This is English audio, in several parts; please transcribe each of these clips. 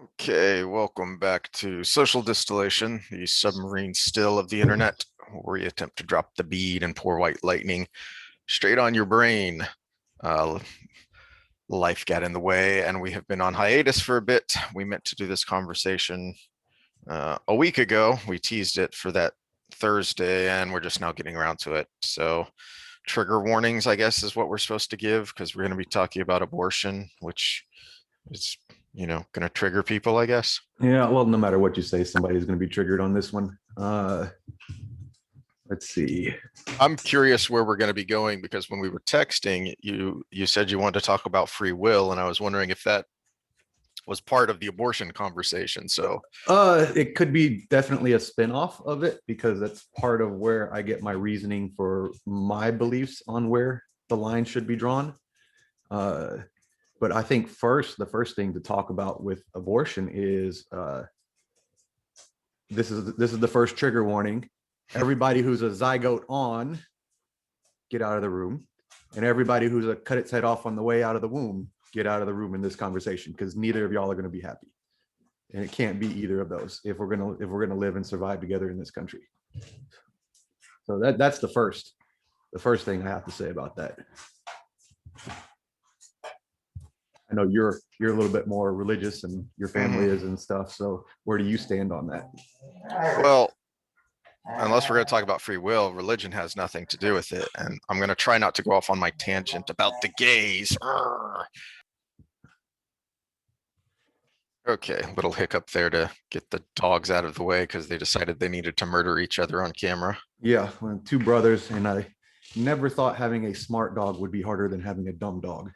Okay, welcome back to Social Distillation, the submarine still of the internet, where we attempt to drop the bead and pour white lightning straight on your brain. Uh, Life got in the way, and we have been on hiatus for a bit. We meant to do this conversation a week ago. We teased it for that Thursday, and we're just now getting around to it. So, trigger warnings, I guess, is what we're supposed to give because we're going to be talking about abortion, which is going to trigger people, I guess. Yeah, well, no matter what you say, somebody's going to be triggered on this one. Let's see. I'm curious where we're going to be going because when we were texting, you said you wanted to talk about free will, and I was wondering if that was part of the abortion conversation. So, it could be definitely a spin-off of it because that's part of where I get my reasoning for my beliefs on where the line should be drawn. But I think the first thing to talk about with abortion is this is the first trigger warning. Everybody who's a zygote on, get out of the room. And everybody who's a cut its head off on the way out of the womb, get out of the room in this conversation, because neither of y'all are going to be happy. And it can't be either of those if we're gonna live and survive together in this country. So that's the first thing I have to say about that. I know you're a little bit more religious and your family is and stuff. So where do you stand on that? well, unless we're going to talk about free will, religion has nothing to do with it. And I'm going to try not to go off on my tangent about the gays. Okay, little hiccup there to get the dogs out of the way because they decided they needed to murder each other on camera. Yeah, two brothers, and I never thought having a smart dog would be harder than having a dumb dog.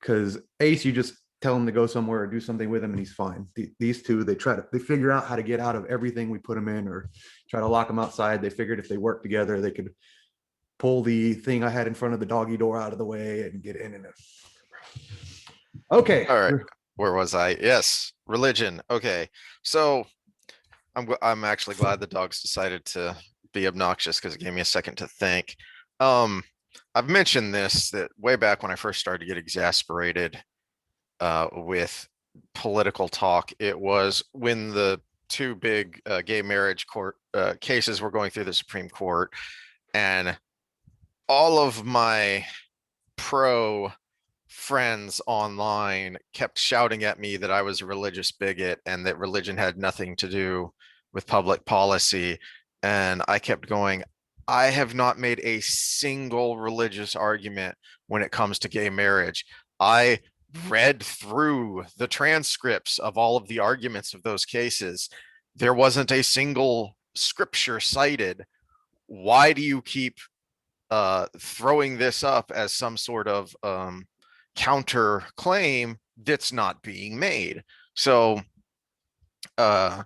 Because Ace, you just tell him to go somewhere or do something with him and he's fine. These two, they figure out how to get out of everything we put them in or try to lock them outside. They figured if they work together, they could pull the thing I had in front of the doggy door out of the way and get in. Okay. All right. Where was I? Yes, religion. Okay. So I'm actually glad the dogs decided to be obnoxious because it gave me a second to think. I've mentioned this that way back when I first started to get exasperated with political talk. It was when the two big gay marriage court cases were going through the Supreme Court, and all of my pro friends online kept shouting at me that I was a religious bigot and that religion had nothing to do with public policy. And I kept going, I have not made a single religious argument when it comes to gay marriage. I read through the transcripts of all of the arguments of those cases. There wasn't a single scripture cited. Why do you keep throwing this up as some sort of counter claim that's not being made? So I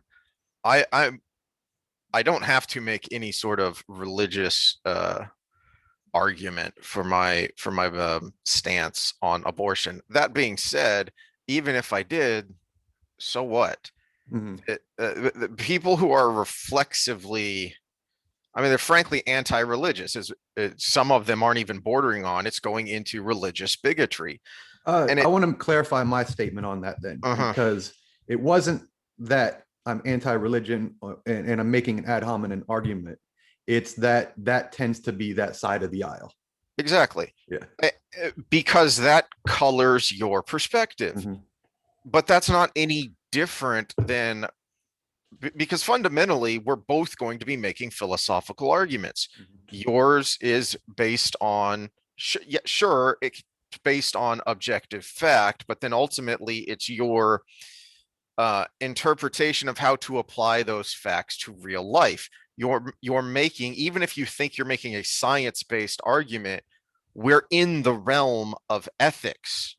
don't have to make any sort of religious argument for my stance on abortion. That being said, even if I did, so what? The people who are reflexively, I mean, they're frankly anti-religious. Some of them aren't even bordering on, it's going into religious bigotry. And I want to clarify my statement on that then, because it wasn't that I'm anti-religion and I'm making an ad hominem argument. It's that tends to be that side of the aisle. Exactly. Yeah. Because that colors your perspective. But that's not any different than, because fundamentally we're both going to be making philosophical arguments. Yours is based on, sure, it's based on objective fact, but then ultimately it's your interpretation of how to apply those facts to real life. You're making, even if you think you're making a science-based argument, we're in the realm of ethics.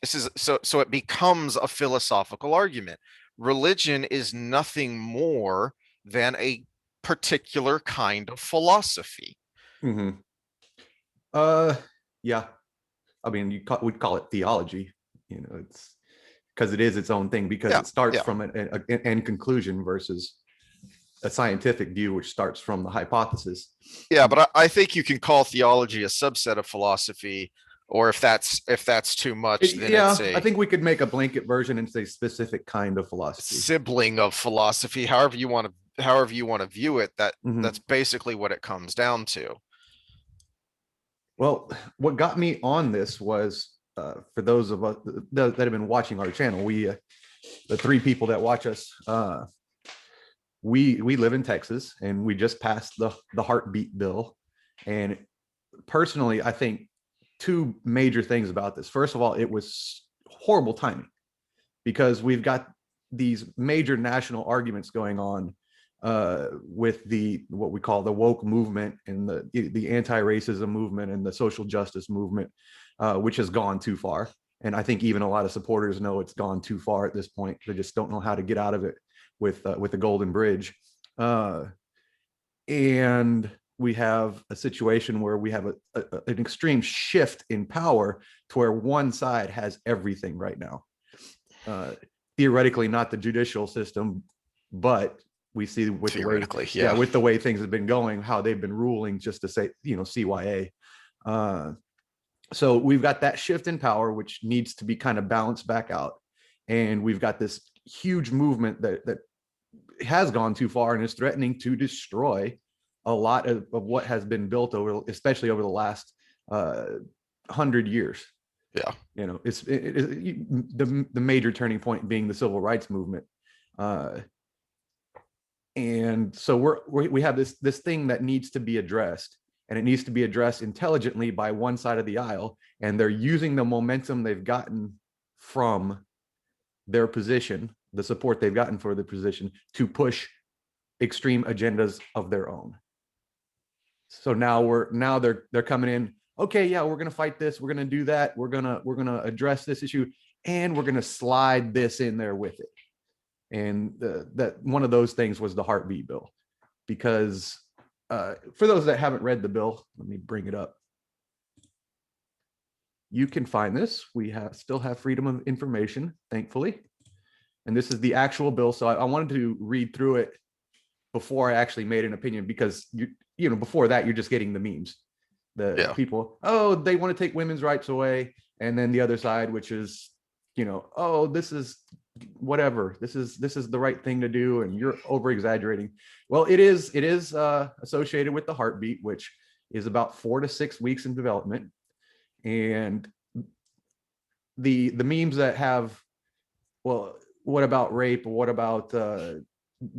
This is so it becomes a philosophical argument. Religion is nothing more than a particular kind of philosophy. Yeah, I mean, we'd call it theology. It's because it is its own thing, because it starts from an end conclusion versus a scientific view, which starts from the hypothesis. Yeah, but I think you can call theology a subset of philosophy. Or if that's too much, then it's Yeah, I a think we could make a blanket version and say specific kind of philosophy. sibling of philosophy, however you want to view it, Mhm. that's basically what it comes down to. Well, what got me on this was for those of us that have been watching our channel, the three people that watch us, we live in Texas, and we just passed the heartbeat bill. And personally, I think two major things about this. First of all, it was horrible timing because we've got these major national arguments going on with the what we call the woke movement and the anti-racism movement and the social justice movement, which has gone too far. And I think even a lot of supporters know it's gone too far at this point. They just don't know how to get out of it with the Golden Bridge. And we have a situation where we have an extreme shift in power to where one side has everything right now. Theoretically, not the judicial system, but we see with the way, Yeah. with the way things have been going, how they've been ruling just to say, CYA. So we've got that shift in power, which needs to be kind of balanced back out. And we've got this huge movement that has gone too far and is threatening to destroy a lot of what has been built especially over the last 100 years. Yeah. It's the major turning point being the civil rights movement. And so we have this thing that needs to be addressed, and it needs to be addressed intelligently by one side of the aisle. And they're using the momentum they've gotten from their position, the support they've gotten for the position, to push extreme agendas of their own. So now they're coming in. Okay, yeah, we're gonna fight this. We're gonna do that. We're gonna address this issue, and we're gonna slide this in there with it. And that one of those things was the heartbeat bill, because for those that haven't read the bill, let me bring it up. You can find this. We still have freedom of information, thankfully. And this is the actual bill. So I wanted to read through it before I actually made an opinion, because before that, you're just getting the memes. People, oh, they want to take women's rights away. And then the other side, which is, oh, this is whatever. This is the right thing to do. And you're over exaggerating. Well, it is associated with the heartbeat, which is about 4 to 6 weeks in development. And the memes that have, well, what about rape? What about the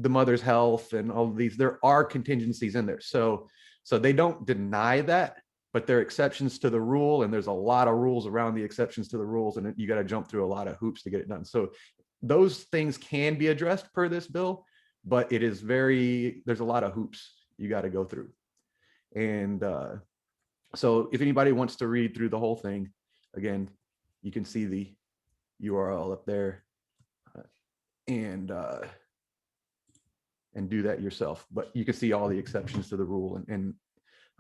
mother's health and all of these? There are contingencies in there. So they don't deny that, but there are exceptions to the rule. And there's a lot of rules around the exceptions to the rules. And you got to jump through a lot of hoops to get it done. So those things can be addressed per this bill, but there's a lot of hoops you got to go through. And so if anybody wants to read through the whole thing, again, you can see the URL up there, and do that yourself. But you can see all the exceptions to the rule.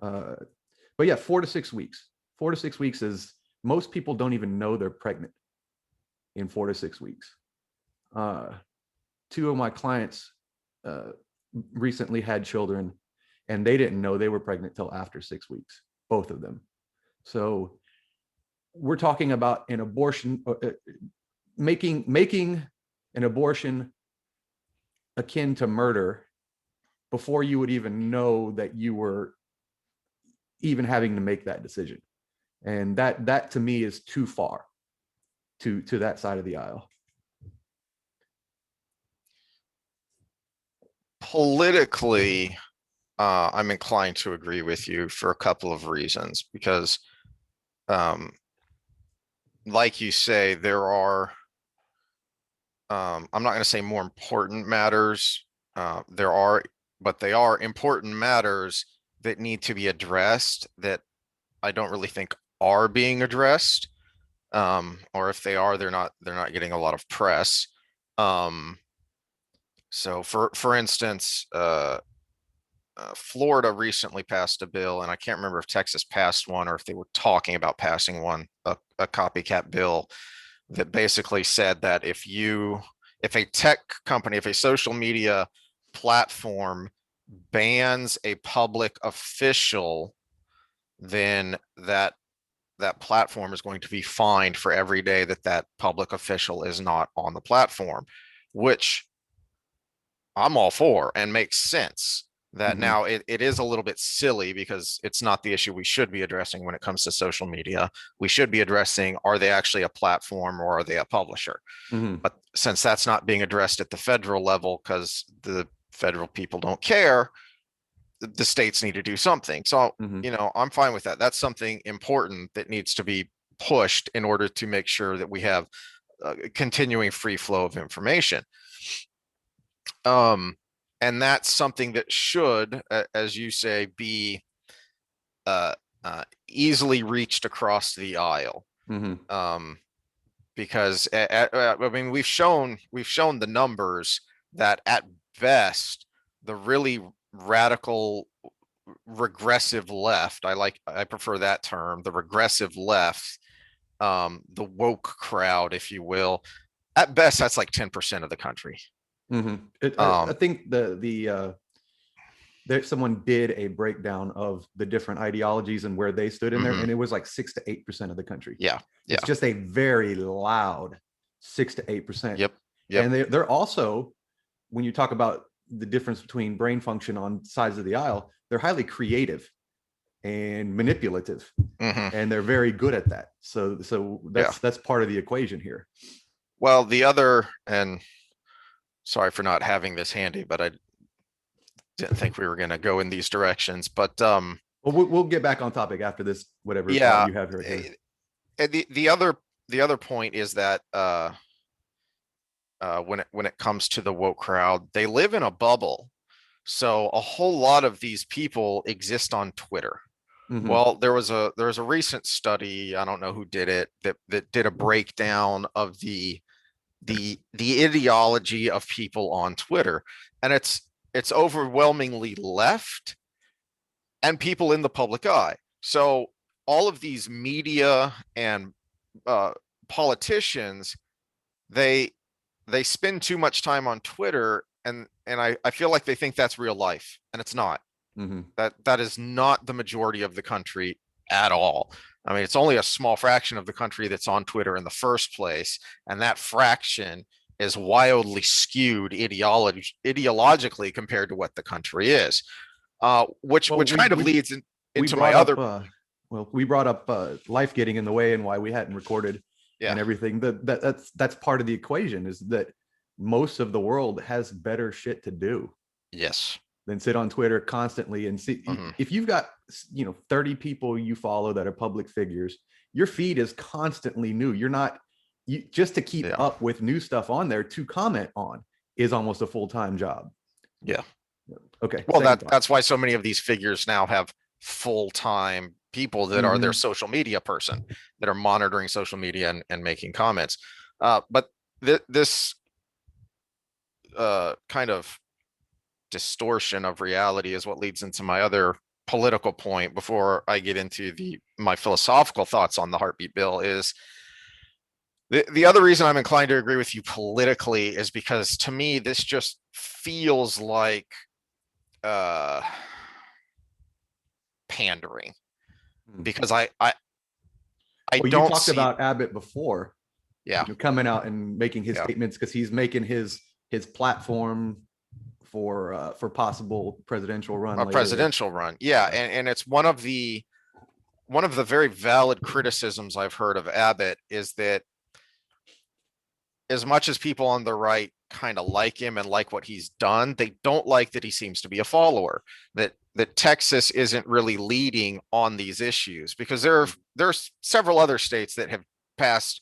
But yeah, 4 to 6 weeks. 4 to 6 weeks is, most people don't even know they're pregnant in 4 to 6 weeks. Two of my clients recently had children, and they didn't know they were pregnant till after 6 weeks, both of them. So we're talking about an abortion, making an abortion akin to murder before you would even know that you were even having to make that decision. And that to me is too far to that side of the aisle. Politically, I'm inclined to agree with you for a couple of reasons, because like you say, there are, I'm not going to say more important matters. But they are important matters that need to be addressed that I don't really think are being addressed. Or if they are, they're not getting a lot of press. So for instance, Florida recently passed a bill, and I can't remember if Texas passed one or if they were talking about passing one, a copycat bill that basically said that if a tech company, if a social media platform bans a public official, then that that platform is going to be fined for every day that that public official is not on the platform, which I'm all for and makes sense. That Mhm. now it is a little bit silly because it's not the issue we should be addressing when it comes to social media. We should be addressing, are they actually a platform or are they a publisher? Mhm. But since that's not being addressed at the federal level because the federal people don't care, the states need to do something. So, Mhm. I'm fine with that. That's something important that needs to be pushed in order to make sure that we have a continuing free flow of information. Um, and that's something that should, as you say, be uh, easily reached across the aisle. Mhm. Um, because I mean, we've shown the numbers that at best the really radical regressive left, I prefer that term, the regressive left, the woke crowd, if you will, at best that's like 10% of the country. Mhm. I Um, think there someone did a breakdown of the different ideologies and where they stood in there, mhm. and it was like 6 to 8% of the country. Yeah, It's yeah, just a very loud 6 to 8%. yep, yep, And they're also, when you talk about the difference between brain function on sides of the aisle, they're highly creative and manipulative, mhm, and they're very good at that. So yeah. that's part of the equation here. Well, the other, and sorry for not having this handy, but I didn't think we were going to go in these directions. But Well, we'll get back on topic after this, whatever thought yeah, you have right here. and the other point is that when it comes to the woke crowd, they live in a bubble. So a whole lot of these people exist on Twitter. Mm-hmm. Well, there was a recent study, I don't know who did it, that did a breakdown of the ideology of people on Twitter, and it's overwhelmingly left and people in the public eye. So all of these media and uh, politicians, they they spend too much time on Twitter, and I feel like they think that's real life, and it's not. Mm-hmm. That is not the majority of the country at all. I mean, it's only a small fraction of the country that's on Twitter in the first place, and that fraction is wildly skewed ideologically compared to what the country is. Which Well, which kind of leads we into my brought other. up we brought up life getting in the way and why we hadn't recorded Yeah. and everything. That's part of the equation, is that most of the world has better shit to do Yes. than sit on Twitter constantly and see. Mhm. If you've got 30 people you follow that are public figures, your feed is constantly new. You're not just to keep Yeah. up with new stuff on there to comment on is almost a full-time job. Yeah. Okay. Well, Second thought. that's why so many of these figures now have full-time people that are their Mhm. social media person, that are monitoring social media and making comments. But this kind of distortion of reality is what leads into my other political point before I get into my philosophical thoughts on the heartbeat bill. Is the other reason I'm inclined to agree with you politically is because to me this just feels like uh pandering, Hmm. because I Well, you don't talked see. about Abbott before, Yeah, coming out and making his yeah, statements because he's making his platform for possible presidential run a later. presidential run. Yeah, Yeah. and it's one of the very valid criticisms I've heard of Abbott is that as much as people on the right kind of like him and like what he's done, they don't like that he seems to be a follower. That Texas isn't really leading on these issues, because there's several other states that have passed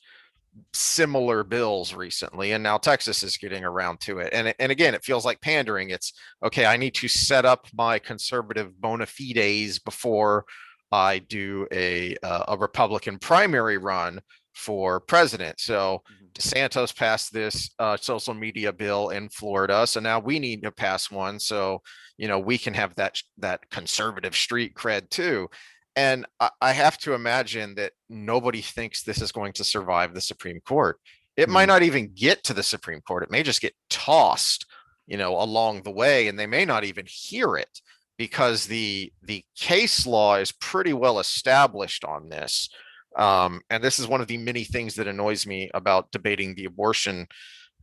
similar bills recently, and now Texas is getting around to it. And again, it feels like pandering. It's okay, I need to set up my conservative bona fides before I do a Republican primary run for president. So DeSantis passed this social media bill in Florida, so now we need to pass one so we can have that conservative street cred too. And I have to imagine that nobody thinks this is going to survive the Supreme Court. It might Mhm. not even get to the Supreme Court. It may just get tossed, along the way, and they may not even hear it, because the case law is pretty well established on this. And this is one of the many things that annoys me about debating the abortion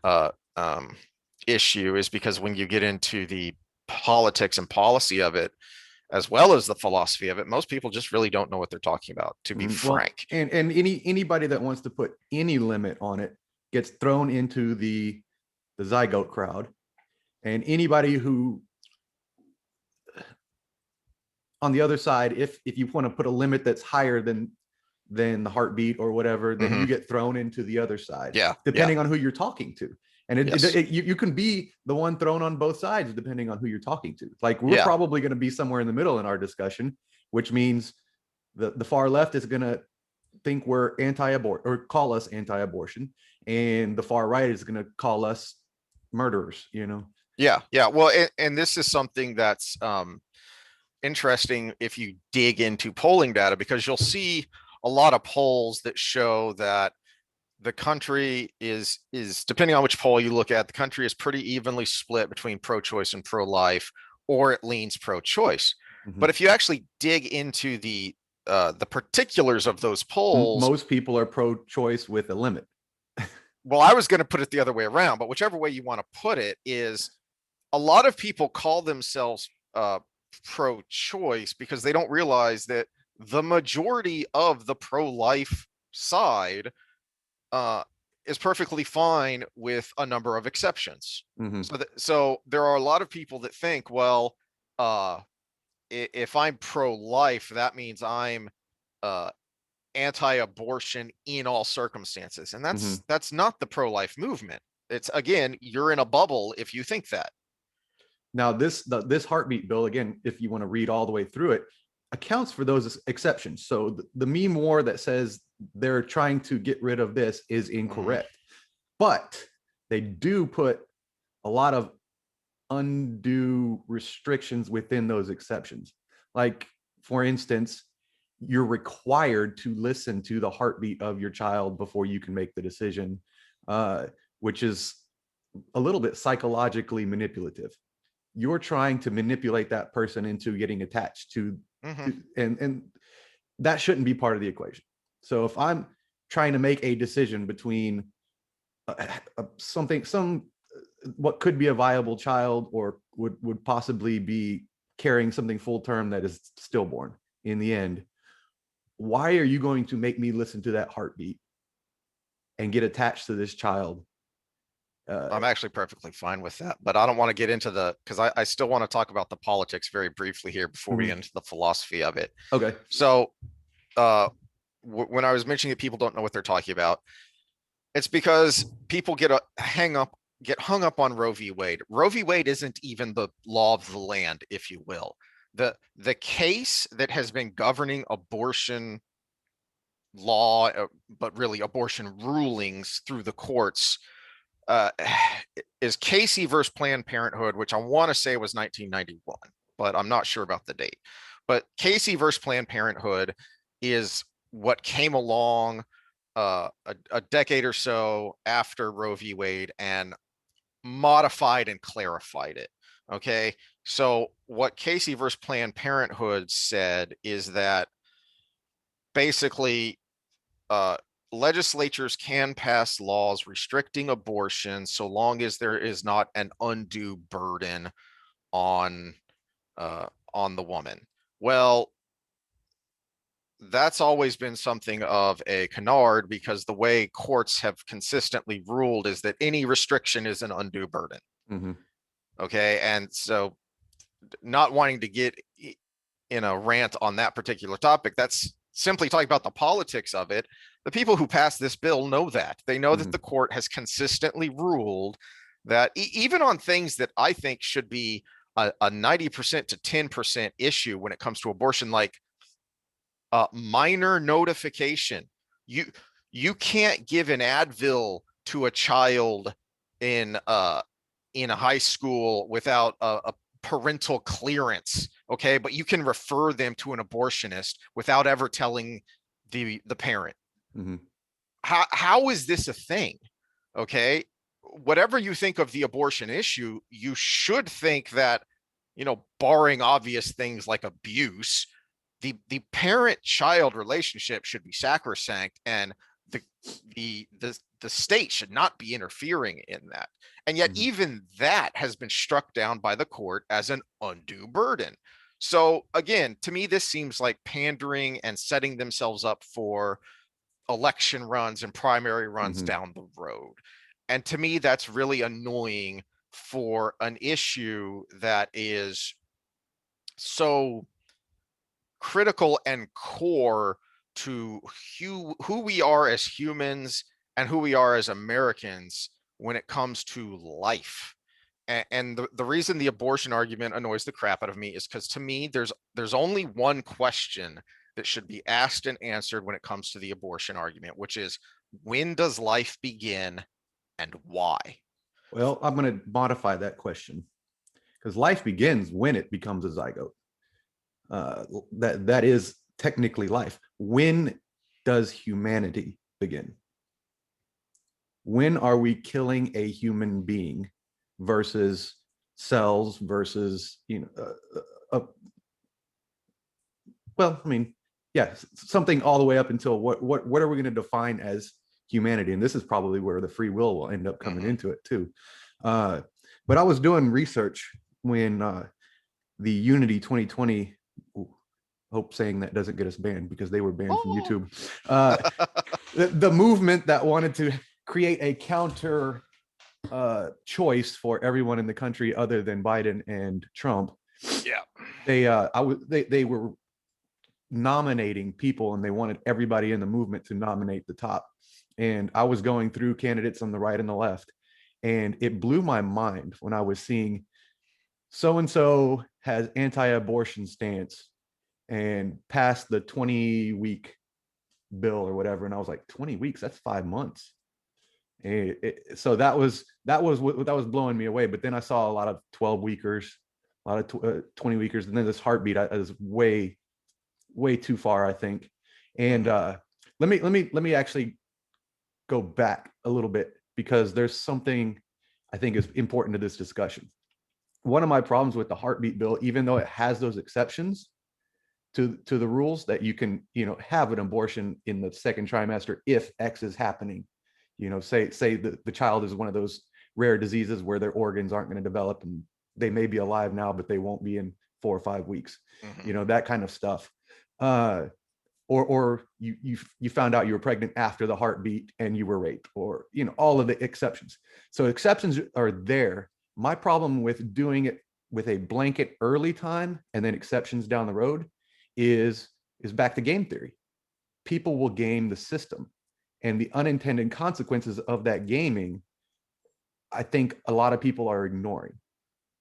uh, um, issue, is because when you get into the politics and policy of it, as well as the philosophy of it, most people just really don't know what they're talking about, to be Well, frank. and anybody that wants to put any limit on it gets thrown into the zygote crowd, and anybody who on the other side, if you want to put a limit that's higher than the heartbeat or whatever, then you get thrown into the other side, Yeah. depending on who you're talking to. And Yes. you can be the one thrown on both sides depending on who you're talking to. Like, we're Yeah. probably going to be somewhere in the middle in our discussion, which means the far left is going to think we're anti-abort or call us anti-abortion, and the far right is going to call us murderers, you know. Yeah. Yeah. Well, and this is something that's interesting if you dig into polling data, because you'll see a lot of polls that show that the country is depending on which poll you look at, the country is pretty evenly split between pro-choice and pro-life, or it leans pro-choice. But if you actually dig into the particulars of those polls, Most people are pro-choice with a limit. well, I was going to put it the other way around, but whichever way you want to put it, is a lot of people call themselves pro-choice because they don't realize that the majority of the pro-life side is perfectly fine with a number of exceptions. So there are a lot of people that think, well, if I'm pro-life, that means I'm anti-abortion in all circumstances, and that's not the pro-life movement. It's, again, you're in a bubble if you think that. Now, this heartbeat bill, again, if you want to read all the way through it, accounts for those exceptions. So the meme war that says they're trying to get rid of this is incorrect, but they do put a lot of undue restrictions within those exceptions. Like, for instance, you're required to listen to the heartbeat of your child before you can make the decision, which is a little bit psychologically manipulative. You're trying to manipulate that person into getting attached to, and that shouldn't be part of the equation. So if I'm trying to make a decision between what could be a viable child, or would possibly be carrying something full term that is stillborn in the end, why are you going to make me listen to that heartbeat and get attached to this child? I'm actually perfectly fine with that, but I don't want to get into because I still want to talk about the politics very briefly here before we get into the philosophy of it. Okay. So when I was mentioning that people don't know what they're talking about, it's because people get hung up on Roe v. Wade. Roe v. Wade isn't even the law of the land, if you will. The case that has been governing abortion law, but really abortion rulings through the courts, is Casey versus Planned Parenthood, which I want to say was 1991, but I'm not sure about the date. But Casey versus Planned Parenthood is what came along a decade or so after Roe v. Wade and modified and clarified it. Okay, so what Casey versus Planned Parenthood said is that basically legislatures can pass laws restricting abortion so long as there is not an undue burden on the woman. Well, that's always been something of a canard, because the way courts have consistently ruled is that any restriction is an undue burden. Okay, and so, not wanting to get in a rant on that particular topic, that's simply talking about the politics of it. The people who passed this bill know that. They know that the court has consistently ruled that even on things that I think should be a 90% to 10% issue when it comes to abortion, like minor notification. You can't give an Advil to a child in a high school without a parental clearance, okay? But you can refer them to an abortionist without ever telling the parent. How is this a thing? Okay, whatever you think of the abortion issue, you should think that, barring obvious things like abuse, the parent-child relationship should be sacrosanct, and the the state should not be interfering in that. And yet even that has been struck down by the court as an undue burden. So again, to me, this seems like pandering and setting themselves up for election runs and primary runs down the road. And to me, that's really annoying for an issue that is so critical and core to who we are as humans and who we are as Americans when it comes to life. And the reason the abortion argument annoys the crap out of me is because to me, there's only one question that should be asked and answered when it comes to the abortion argument, which is, when does life begin and why? Well, I'm going to modify that question, because life begins when it becomes a zygote. That is technically life. When does humanity begin? When are we killing a human being versus cells versus, well, I mean, yeah, something all the way up until what are we going to define as humanity? And this is probably where the free will end up coming into it too. But I was doing research when the Unity 2020, hope saying that doesn't get us banned because they were banned from YouTube. The movement that wanted to create a counter choice for everyone in the country other than Biden and Trump. Yeah. They were nominating people, and they wanted everybody in the movement to nominate the top. And I was going through candidates on the right and the left, and it blew my mind when I was seeing so-and-so has anti-abortion stance and passed the 20-week bill or whatever. And I was like, 20 weeks, that's 5 months. So that was what was blowing me away. But then I saw a lot of 12-weekers, a lot of 20-weekers, and then this heartbeat is way too far, I think. And let me actually go back a little bit, because there's something I think is important to this discussion. One of my problems with the heartbeat bill, even though it has those exceptions to the rules that you can, have an abortion in the second trimester if X is happening, say the child is one of those rare diseases where their organs aren't going to develop, and they may be alive now, but they won't be in 4 or 5 weeks, that kind of stuff. Or you found out you were pregnant after the heartbeat and you were raped, or, all of the exceptions. So exceptions are there. My problem with doing it with a blanket early time and then exceptions down the road is back to game theory. People will game the system, and the unintended consequences of that gaming, I think a lot of people are ignoring.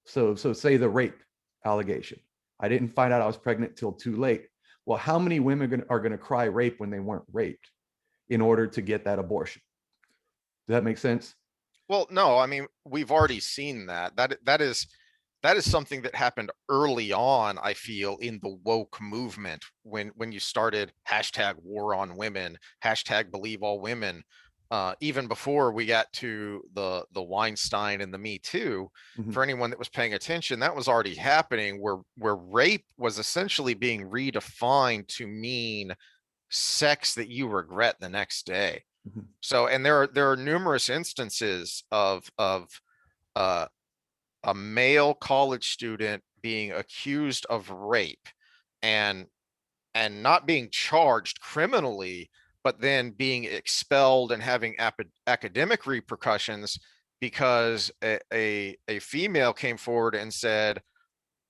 So say the rape allegation. I didn't find out I was pregnant till too late. Well, how many women are going to cry rape when they weren't raped in order to get that abortion? Does that make sense? Well, no, I mean, we've already seen that. That is something that happened early on, I feel, in the woke movement, when you started hashtag war on women, hashtag believe all women. Even before we got to the Weinstein and the Me Too, for anyone that was paying attention, that was already happening, where rape was essentially being redefined to mean sex that you regret the next day. So, and there are numerous instances of a male college student being accused of rape and not being charged criminally, but then being expelled and having academic repercussions because a female came forward and said,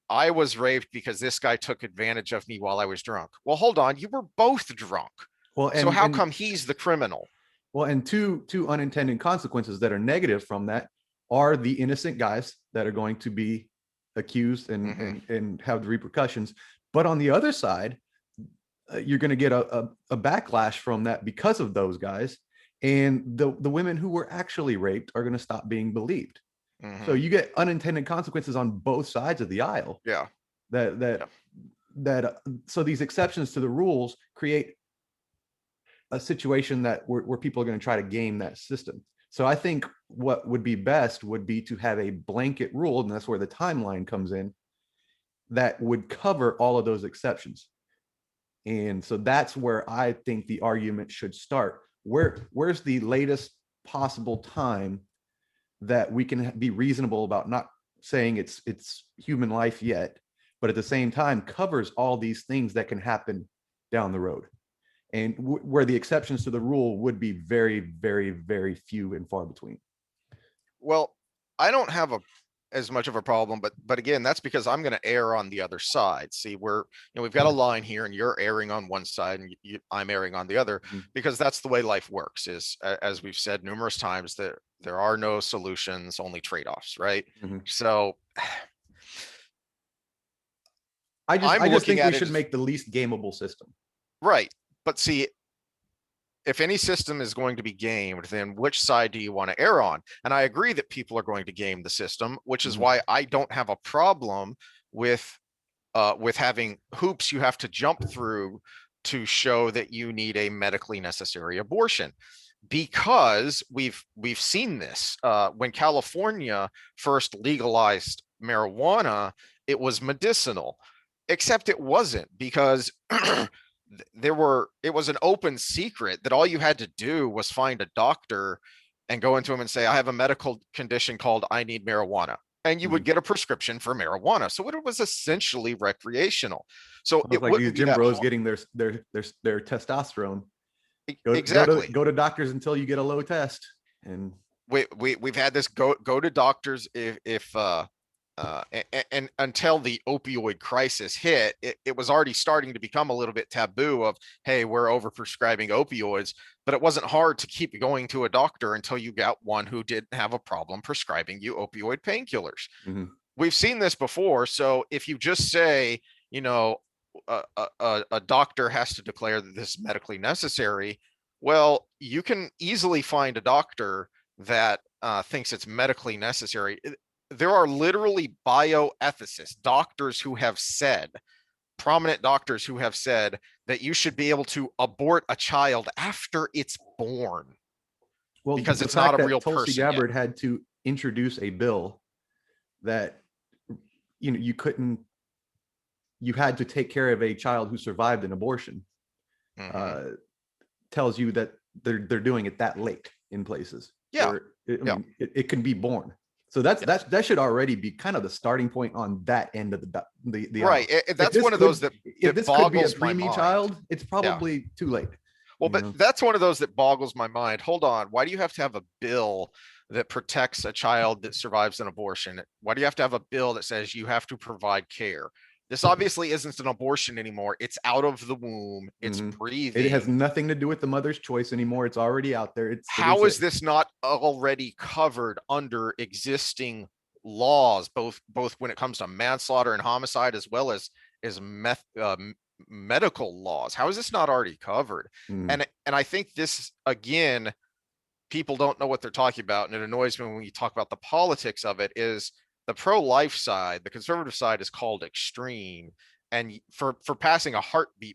I was raped because this guy took advantage of me while I was drunk. Well, hold on, you were both drunk. Well, so how come he's the criminal? Well, and two unintended consequences that are negative from that are the innocent guys that are going to be accused and have the repercussions. But on the other side, you're going to get a backlash from that because of those guys, and the women who were actually raped are going to stop being believed. So you get unintended consequences on both sides of the aisle. Yeah. So these exceptions to the rules create a situation where people are going to try to game that system. So I think what would be best would be to have a blanket rule, and that's where the timeline comes in, that would cover all of those exceptions. And so that's where I think the argument should start. Where's the latest possible time that we can be reasonable about not saying it's human life yet, but at the same time covers all these things that can happen down the road, and where the exceptions to the rule would be very, very, very few and far between. Well, I don't have as much of a problem, but again, that's because I'm going to err on the other side. See, we've got a line here, and you're erring on one side, and I'm erring on the other, because that's the way life works. Is, as we've said numerous times, that there are no solutions, only trade-offs, right? So I I'm just looking think we at it should as- make the least gameable system. right, but see, if any system is going to be gamed, then which side do you want to err on? And I agree that people are going to game the system, which is why I don't have a problem with having hoops you have to jump through to show that you need a medically necessary abortion, because we've seen this when California first legalized marijuana. It was medicinal, except it wasn't, because it was an open secret that all you had to do was find a doctor and go into him and say, I have a medical condition called I need marijuana. And you would get a prescription for marijuana. So it was essentially recreational. So It's it like these wouldn't be gym that bros hard. getting their testosterone. Exactly. Go to doctors until you get a low test. And We've had this go to doctors if and until the opioid crisis hit, it was already starting to become a little bit taboo of, hey, we're over prescribing opioids, but it wasn't hard to keep going to a doctor until you got one who didn't have a problem prescribing you opioid painkillers. We've seen this before. So if you just say, a doctor has to declare that this is medically necessary, well, you can easily find a doctor that thinks it's medically necessary. There are literally bioethicists, doctors who have said, prominent doctors who have said that you should be able to abort a child after it's born. Well, because the it's fact not a that real Tulsi person Gabbard yet. had to introduce a bill that you had to take care of a child who survived an abortion, tells you that they're doing it that late in places. Yeah. Where it can be born. So that should already be kind of the starting point on that end of the right. That's one of those that if this could be a preemie child, it's probably too late. Well, but that's one of those that boggles my mind. Hold on. Why do you have to have a bill that protects a child that survives an abortion? Why do you have to have a bill that says you have to provide care? This obviously isn't an abortion anymore. It's out of the womb. It's breathing. It has nothing to do with the mother's choice anymore. It's already out there. How is this not already covered under existing laws, both when it comes to manslaughter and homicide, as well as medical laws? How is this not already covered? And I think this, again, people don't know what they're talking about, and it annoys me when you talk about the politics of it. Is the pro-life side, the conservative side, is called extreme, and for passing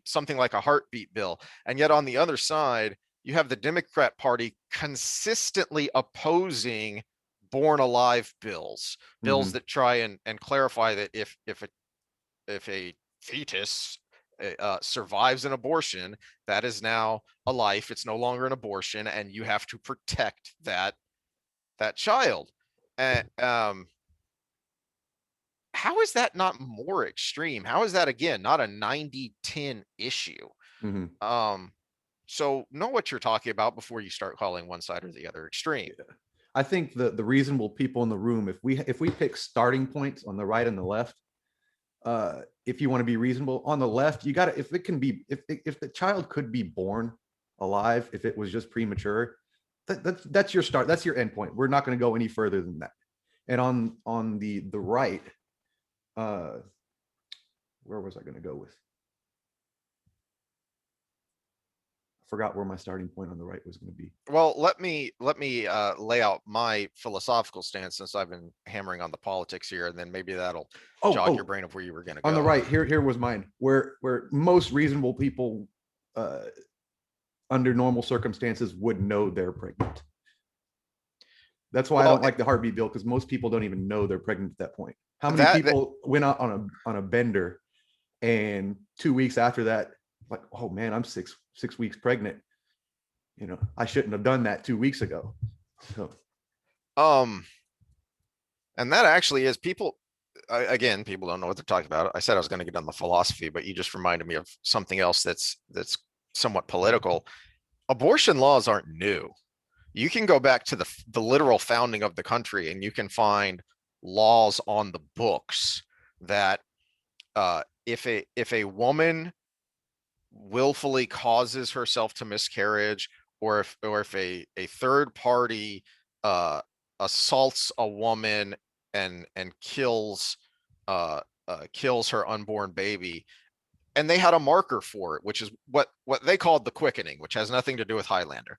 something like a heartbeat bill, and yet on the other side you have the Democrat Party consistently opposing born alive bills that try and clarify that if a fetus survives an abortion, that is now a life. It's no longer an abortion, and you have to protect that child. And how is that not more extreme? How is that, again, not a 90-10 issue? So know what you're talking about before you start calling one side or the other extreme. I think the reasonable people in the room, if we pick starting points on the right and the left, if you want to be reasonable on the left, you got to, if the child could be born alive, if it was just premature, that's your start. That's your end point. We're not going to go any further than that. And on the right, where was I going to go with? Forgot where my starting point on the right was going to be. Well, let me lay out my philosophical stance, since I've been hammering on the politics here, and then maybe that'll jog your brain of where you were going to go. On the right, here was mine. Where most reasonable people, under normal circumstances, would know they're pregnant. That's why I don't like the heartbeat bill, because most people don't even know they're pregnant at that point. How many people went out on a bender, and 2 weeks after that like, oh man, I'm six weeks pregnant. I shouldn't have done that 2 weeks ago. So, Um, and that actually is people. Again, people don't know what they're talking about. I said I was going to get on the philosophy, but you just reminded me of something else that's somewhat political. Abortion laws aren't new. You can go back to the literal founding of the country, and you can find laws on the books that if a woman willfully causes herself to miscarriage, or if a third party uh, assaults a woman and kills her unborn baby, and they had a marker for it, which is what they called the quickening, which has nothing to do with Highlander.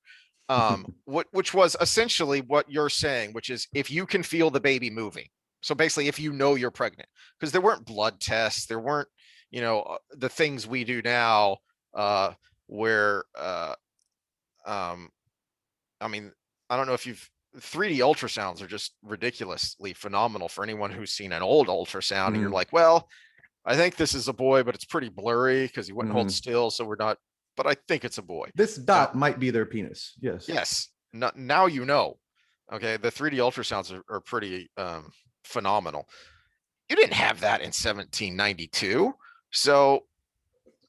Which was essentially what you're saying, which is if you can feel the baby moving. So basically, if you know you're pregnant, because there weren't blood tests, there weren't, the things we do now, where, um, I mean, I don't know if you've 3D ultrasounds are just ridiculously phenomenal for anyone who's seen an old ultrasound, and you're mhm, like, well, I think this is a boy, but it's pretty blurry because he wouldn't hold mhm. still, so we're not. But I think it's a boy. This Now, dot might be their penis. Yes. yes, now you know. Okay, the 3D ultrasounds are pretty phenomenal. You didn't have that in 1792, so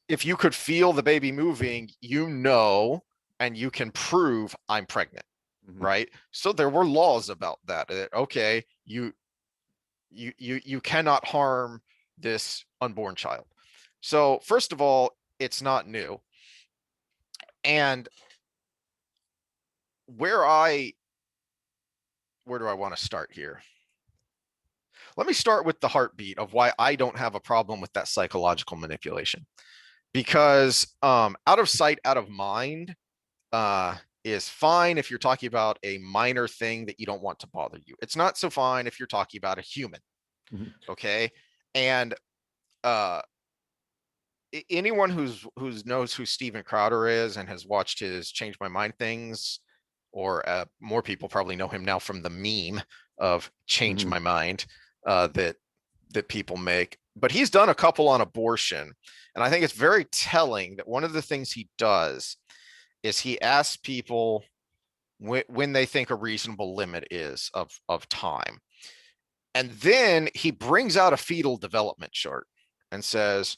if you could feel the baby moving, and you can prove I'm pregnant, Mhm, right? So there were laws about that. Okay, you cannot harm this unborn child. So first of all, it's not new. And where I where do I want to start here? Let me start with the heartbeat of why I don't have a problem with that psychological manipulation. Because out of sight, out of mind is fine if you're talking about a minor thing that you don't want to bother you. It's not so fine if you're talking about a human. mhm, Okay. And uh anyone who's knows who Steven Crowder is and has watched his Change My Mind things, or more people probably know him now from the meme of Change mhm. My Mind, that people make. But he's done a couple on abortion, and I think it's very telling that one of the things he does is he asks people when they think a reasonable limit is of time, and then he brings out a fetal development chart and says,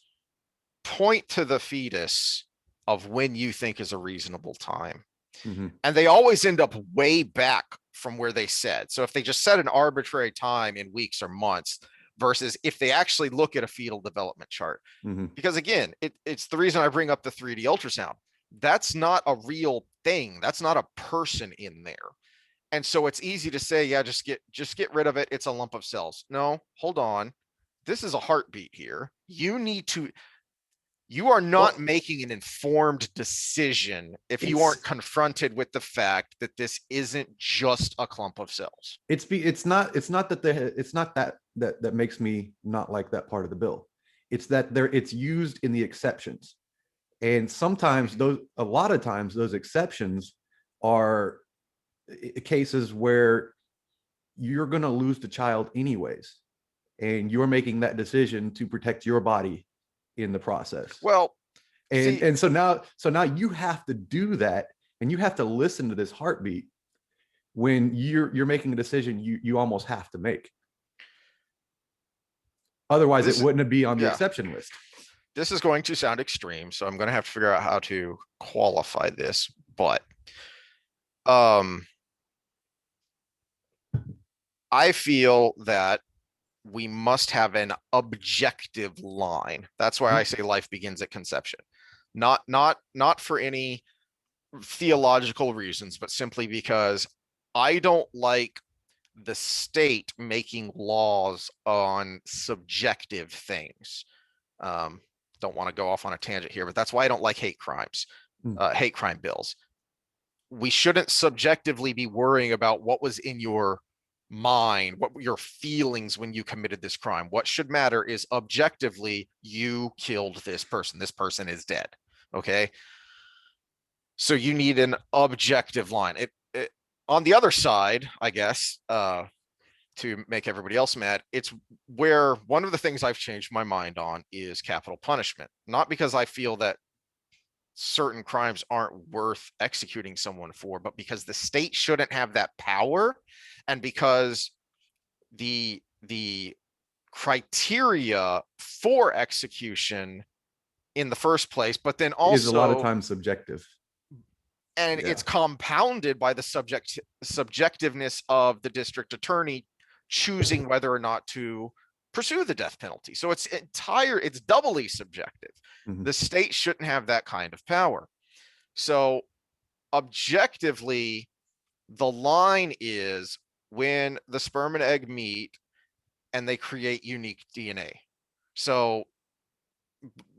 point to the fetus of when you think is a reasonable time. Mhm. And they always end up way back from where they said. So if they just set an arbitrary time in weeks or months, versus if they actually look at a fetal development chart. Mhm. Because again, it's the reason I bring up the 3D ultrasound. That's not a real thing. That's not a person in there. And so it's easy to say, yeah, just get rid of it. It's a lump of cells. No, hold on. This is a heartbeat here. You are not Well, making an informed decision if you it's aren't confronted with the fact that this isn't just a clump of cells. it's not that makes me not like that part of the bill. It's that it's used in the exceptions. And sometimes those a lot of times those exceptions are cases where you're going to lose the child anyways, and you're making that decision to protect your body in the process. Well, and see, and so now you have to do that, and you have to listen to this heartbeat when you're making a decision you almost have to make. Otherwise it this, wouldn't be on the yeah, exception list. this is going to sound extreme, so I'm going to have to figure out how to qualify this. But um, I feel that we must have an objective line. That's why I say life begins at conception. Not for any theological reasons, but simply because I don't like the state making laws on subjective things. Um, don't want to go off on a tangent here, but that's why I don't like hate crime bills. We shouldn't subjectively be worrying about what was in your mind, what were your feelings when you committed this crime. What should matter is objectively, you killed this person. This person is dead. Okay. So you need an objective line. On the other side, I guess, to make everybody else mad, it's where one of the things I've changed my mind on is capital punishment. Not because I feel that certain crimes aren't worth executing someone for, but because the state shouldn't have that power, and because the criteria for execution in the first place, but then Is a lot of also, times subjective. and Yeah. it's compounded by the subjectiveness of the district attorney choosing whether or not to pursue the death penalty. So it's doubly subjective. Mhm. The state shouldn't have that kind of power. So objectively, the line is when the sperm and egg meet and they create unique DNA. So,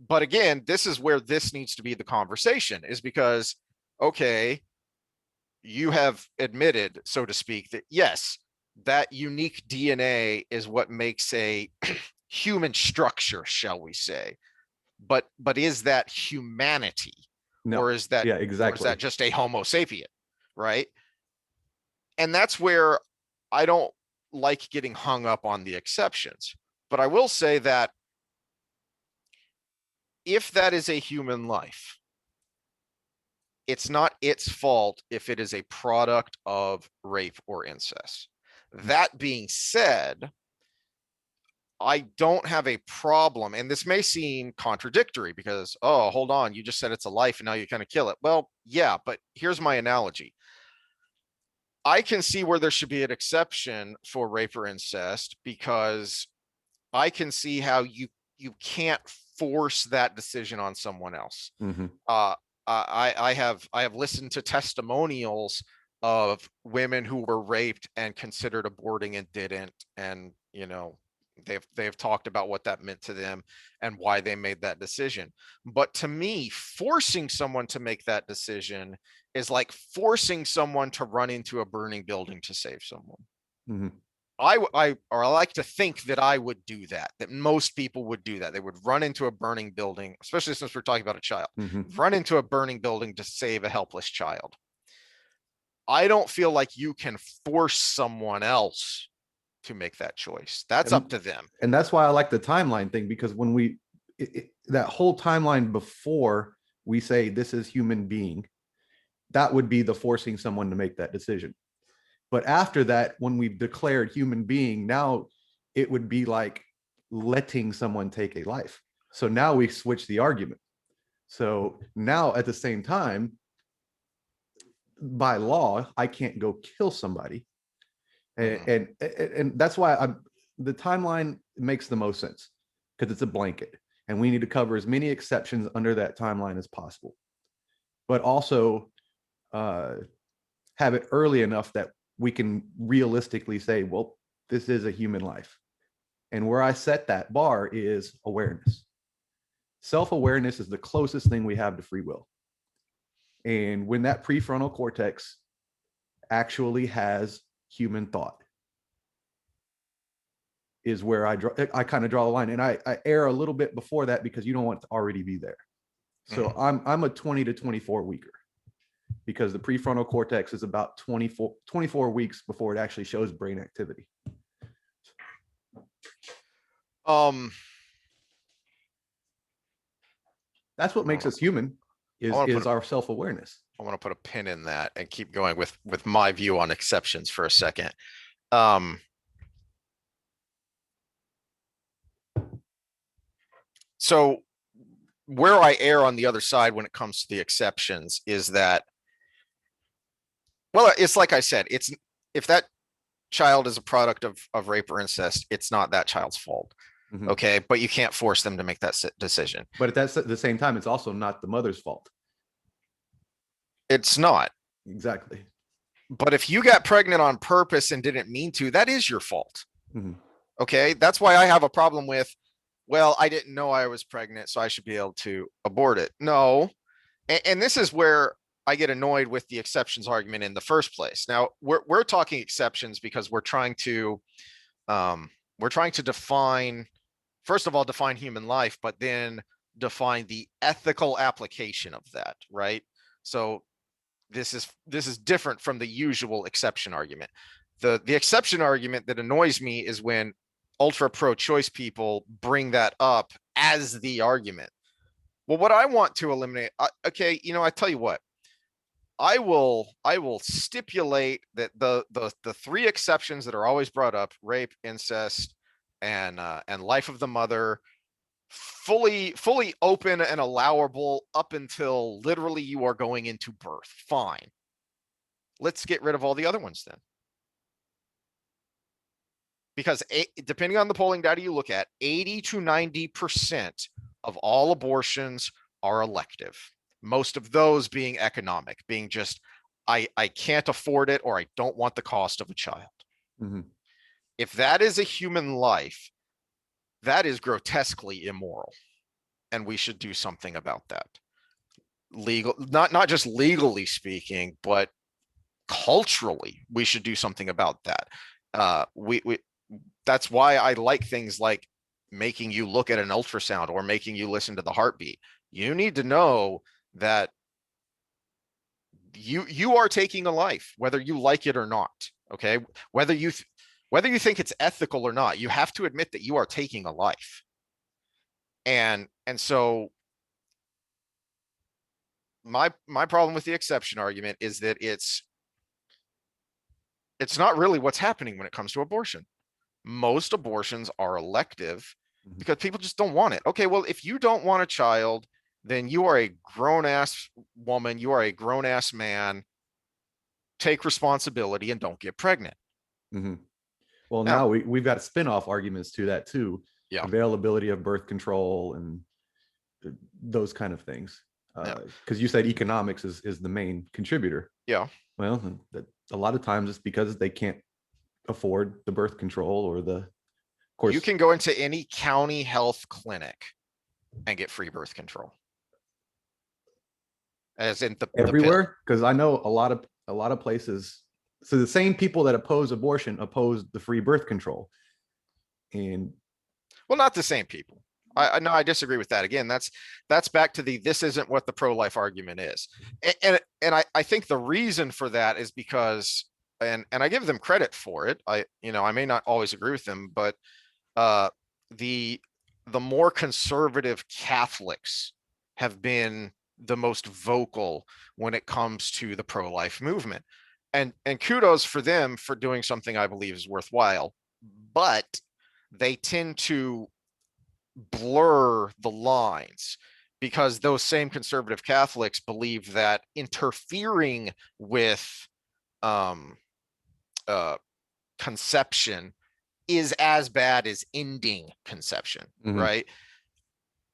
but again, this is where this needs to be the conversation, is because, okay, you have admitted, so to speak, that yes, that unique DNA is what makes a human structure, shall we say. But is that humanity? No. Or is that Yeah, exactly. just a Homo sapien? Right. And that's where I don't like getting hung up on the exceptions. But I will say that if that is a human life, it's not its fault if it is a product of rape or incest. That being said, I don't have a problem, and this may seem contradictory because, oh, hold on, you just said it's a life and now you're going to kill it. Well, yeah, but here's my analogy. I can see where there should be an exception for rape or incest because I can see how you can't force that decision on someone else. Mhm. I have listened to testimonials of women who were raped and considered aborting and didn't, and they've talked about what that meant to them and why they made that decision. But to me, forcing someone to make that decision is like forcing someone to run into a burning building to save someone. Mhm. I like to think that I would do that, that most people would do that. They would run into a burning building, especially since we're talking about a child, Mhm. run into a burning building to save a helpless child. I don't feel like you can force someone else to make that choice. That's up And to them. and that's why I like the timeline thing, because when that whole timeline before we say this is human being, that would be the forcing someone to make that decision. But after that, when we've declared human being, now it would be like letting someone take a life. So now we switch the argument. So now at the same time, by law, I can't go kill somebody. And, Mhm. and that's why the timeline makes the most sense, because it's a blanket and we need to cover as many exceptions under that timeline as possible, but also have it early enough that we can realistically say, well, this is a human life. And where I set that bar is awareness. Self-awareness is the closest thing we have to free will. And when that prefrontal cortex actually has human thought is where I kind of draw the line. And I err a little bit before that because you don't want to already be there. So I'm a 20 to 24 weeker, because the prefrontal cortex is about 24 weeks before it actually shows brain activity. Um, That's what I makes us human, want to is put our self-awareness. I want to put a pin in that and keep going with my view on exceptions for a second. Um, so where I err on the other side when it comes to the exceptions is that, well, it's like I said, it's if that child is a product of rape or incest, it's not that child's fault. Mhm. Okay, but you can't force them to make that decision. But at the same time, it's also not the mother's fault. It's not. Exactly. But if you got pregnant on purpose and didn't mean to, that is your fault. Mhm. Okay, that's why I have a problem with, well, I didn't know I was pregnant, so I should be able to abort it. No. And this is where I get annoyed with the exceptions argument in the first place. Now, we're talking exceptions because we're trying to define, first of all, define human life, but then define the ethical application of that, right? So this is different from the usual exception argument. The exception argument that annoys me is when ultra pro choice people bring that up as the argument. Well, what I want to eliminate, okay, I tell you what, I will stipulate that the three exceptions that are always brought up, rape, incest, and life of the mother, fully open and allowable up until literally you are going into birth. Fine. Let's get rid of all the other ones then. Because depending on the polling data you look at, 80 to 90% of all abortions are elective. Most of those being economic, being just, I can't afford it, or I don't want the cost of a child. Mm-hmm. If that is a human life, that is grotesquely immoral. And we should do something about that. Not just legally speaking, but culturally, we should do something about that. We that's why I like things like making you look at an ultrasound or making you listen to the heartbeat. You need to know that you are taking a life, whether you like it or not. Okay, whether you think it's ethical or not, you have to admit that you are taking a life. And so my problem with the exception argument is that it's not really what's happening when it comes to abortion. Most abortions are elective because people just don't want it. Okay, well, if you don't want a child, then you are a grown ass woman, you are a grown ass man. Take responsibility and don't get pregnant. Mm-hmm. Well, Now, now we've got spin-off arguments to that too. yeah, Availability of birth control and those kind of things. yeah, Because you said economics is the main contributor. yeah. Well, a lot of times it's because they can't afford the birth control or of course. You can go into any county health clinic and get free birth control. As in the everywhere, because I know a lot of places. So the same people that oppose abortion oppose the free birth control. And well, not the same people. I know I disagree with that. Again, that's back to this isn't what the pro-life argument is. And I think the reason for that is because, and I give them credit for it. I may not always agree with them, but the more conservative Catholics have been the most vocal when it comes to the pro-life movement. And kudos for them for doing something I believe is worthwhile, but they tend to blur the lines because those same conservative Catholics believe that interfering with conception is as bad as ending conception, right?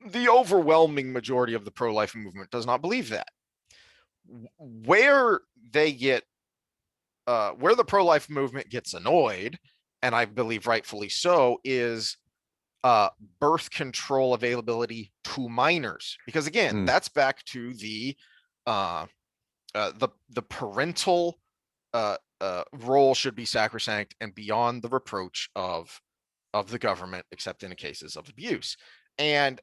The overwhelming majority of the pro-life movement does not believe that. Where they get where the pro-life movement gets annoyed, and I believe rightfully so, is birth control availability to minors, because again, that's back to the parental role should be sacrosanct and beyond the reproach of the government, except in cases of abuse. And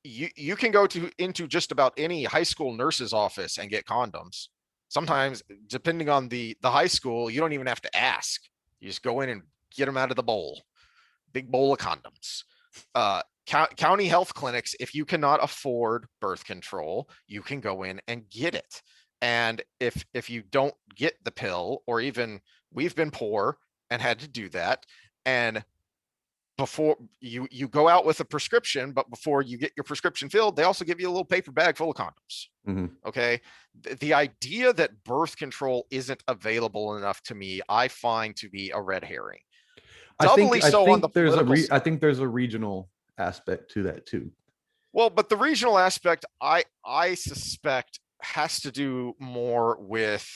you can go into just about any high school nurse's office and get condoms. Sometimes, depending on the high school, you don't even have to ask. You just go in and get them out of the bowl. Big bowl of condoms. County health clinics, if you cannot afford birth control, you can go in and get it. And if you don't get the pill, or even we've been poor and had to do that, and before you go out with a prescription, but before you get your prescription filled, they also give you a little paper bag full of condoms. Okay, the idea that birth control isn't available enough, to me, I find to be a red herring. I think there's a regional aspect to that too. Well, but the regional aspect, I suspect, has to do more with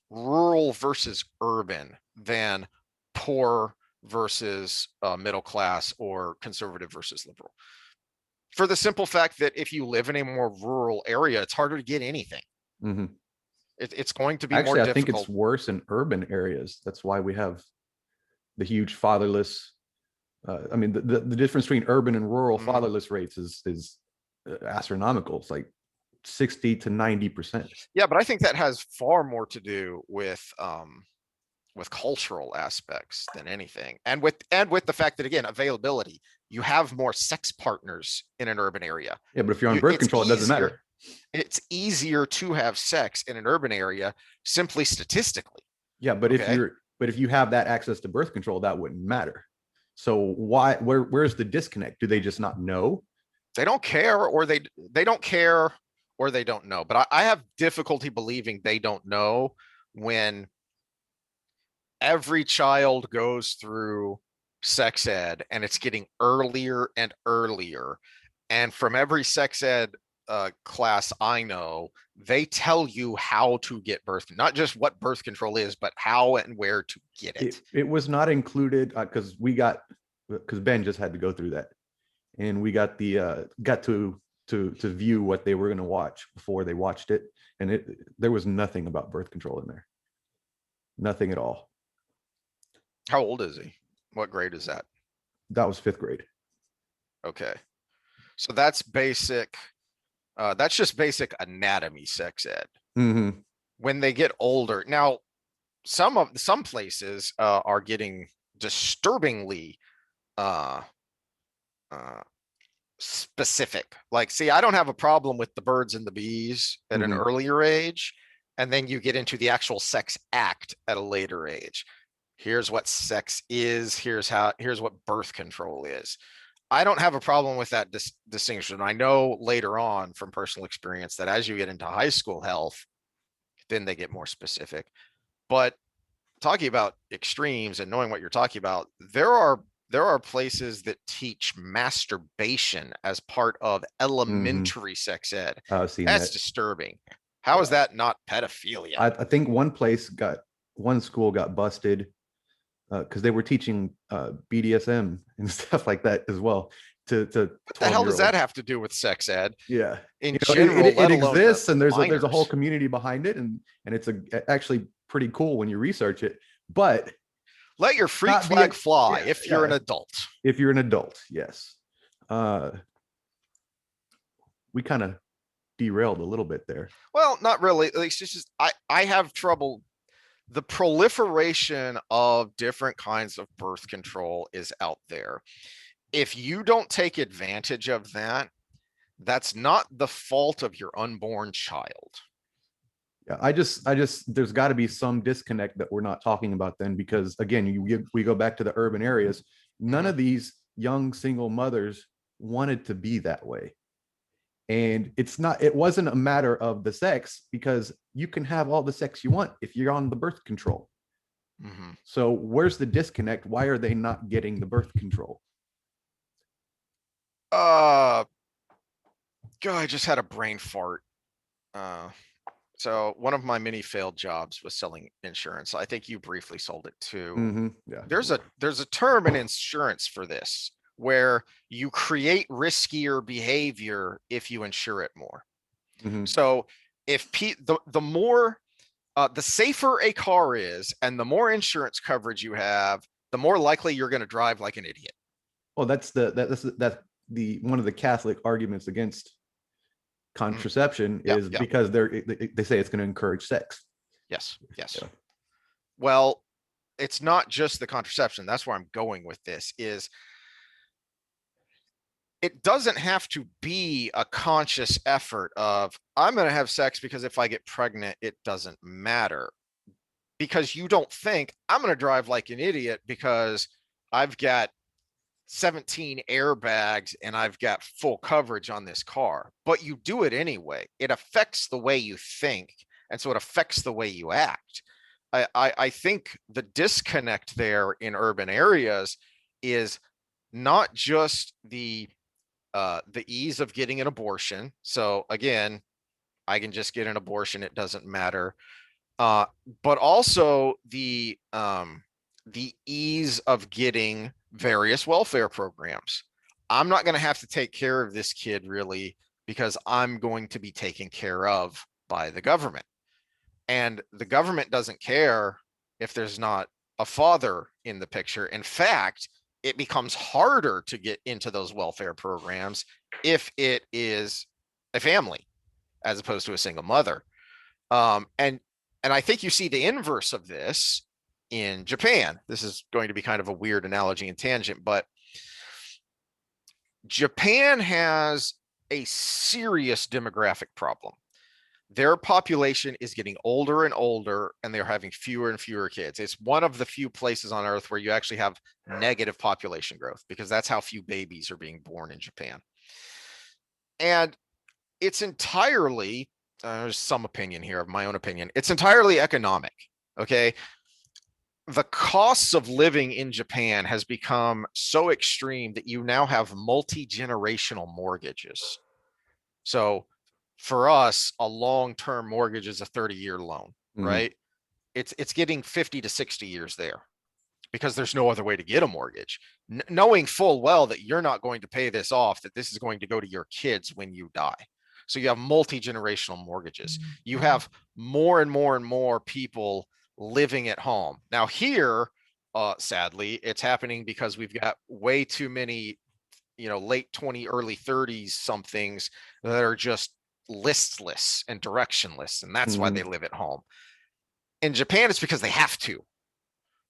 rural versus urban than poor versus middle class, or conservative versus liberal. For the simple fact that if you live in a more rural area, it's harder to get anything. It's going to be more difficult. I think it's worse in urban areas. That's why we have the huge fatherless. I mean, the difference between urban and rural fatherless rates is astronomical. It's like 60 to 90%. Yeah, but I think that has far more to do with with cultural aspects than anything. And with the fact that, again, availability, you have more sex partners in an urban area. Yeah, but if you're on birth control, it doesn't matter. It's easier to have sex in an urban area, simply statistically. Yeah, but if you have that access to birth control, that wouldn't matter. So where's the disconnect? Do they just not know? They don't care, or they don't care, or they don't know. But I have difficulty believing they don't know when every child goes through sex ed and it's getting earlier and earlier. And from every sex ed class I know, they tell you how to get birth, not just what birth control is, but how and where to get it. It was not included because Ben just had to go through that, and we got to view what they were going to watch before they watched it, and there was nothing about birth control in there, nothing at all. How old is he? What grade is that? That was 5th grade. Okay, so that's basic. That's just basic anatomy sex ed. Mm-hmm. When they get older, now some places are getting disturbingly specific. Like, see, I don't have a problem with the birds and the bees at an earlier age, and then you get into the actual sex act at a later age. Here's what sex is. Here's what birth control is. I don't have a problem with that distinction. I know later on from personal experience that as you get into high school health, then they get more specific. But talking about extremes and knowing what you're talking about, there are places that teach masturbation as part of elementary sex ed. I've seen That's that. disturbing. How is that not pedophilia? I think one school got busted because they were teaching BDSM and stuff like that as well. What the hell does that have to do with sex ed? Yeah, in general, it exists, and there's a whole community behind it, and it's actually pretty cool when you research it. But let your freak flag fly if you're an adult. If you're an adult, yes. We kind of derailed a little bit there. Well, not really. At least it's just I have trouble. The proliferation of different kinds of birth control is out there. If you don't take advantage of that, that's not the fault of your unborn child. Yeah, I just there's got to be some disconnect that we're not talking about then, because again, we go back to the urban areas. None of these young single mothers wanted to be that way. And it wasn't a matter of the sex, because you can have all the sex you want if you're on the birth control. So where's the disconnect? Why are they not getting the birth control? God, I just had a brain fart. So one of my many failed jobs was selling insurance. I think you briefly sold it too. Yeah. There's a term in insurance for this, where you create riskier behavior if you insure it more. So if the more the safer a car is, and the more insurance coverage you have, the more likely you're going to drive like an idiot. Well, that's the one of the Catholic arguments against contraception is because they say it's going to encourage sex. Yes. Yeah. Well, it's not just the contraception. That's where I'm going with this. Is it doesn't have to be a conscious effort of, I'm going to have sex because if I get pregnant, it doesn't matter. Because you don't think, I'm going to drive like an idiot because I've got 17 airbags and I've got full coverage on this car. But you do it anyway. It affects the way you think. And so it affects the way you act. I think the disconnect there in urban areas is not just the ease of getting an abortion. So again, I can just get an abortion. It doesn't matter. But also the ease of getting various welfare programs. I'm not going to have to take care of this kid really, because I'm going to be taken care of by the government. And the government doesn't care if there's not a father in the picture. In fact, it becomes harder to get into those welfare programs if it is a family as opposed to a single mother. And I think you see the inverse of this in Japan. This is going to be kind of a weird analogy and tangent, but Japan has a serious demographic problem. Their population is getting older and older, and they're having fewer and fewer kids. It's one of the few places on earth where you actually have negative population growth, because that's how few babies are being born in Japan. And it's entirely, there's some opinion here of my own opinion, it's entirely economic. Okay. The costs of living in Japan has become so extreme that you now have multi-generational mortgages. So for us, a long-term mortgage is a 30-year loan, right? It's getting 50 to 60 years there, because there's no other way to get a mortgage, knowing full well that you're not going to pay this off, that this is going to go to your kids when you die. So you have multi-generational mortgages. You have more and more and more people living at home. Now here, sadly, it's happening because we've got way too many, late 20, early 30s somethings that are just listless and directionless. And that's why they live at home. In Japan, it's because they have to.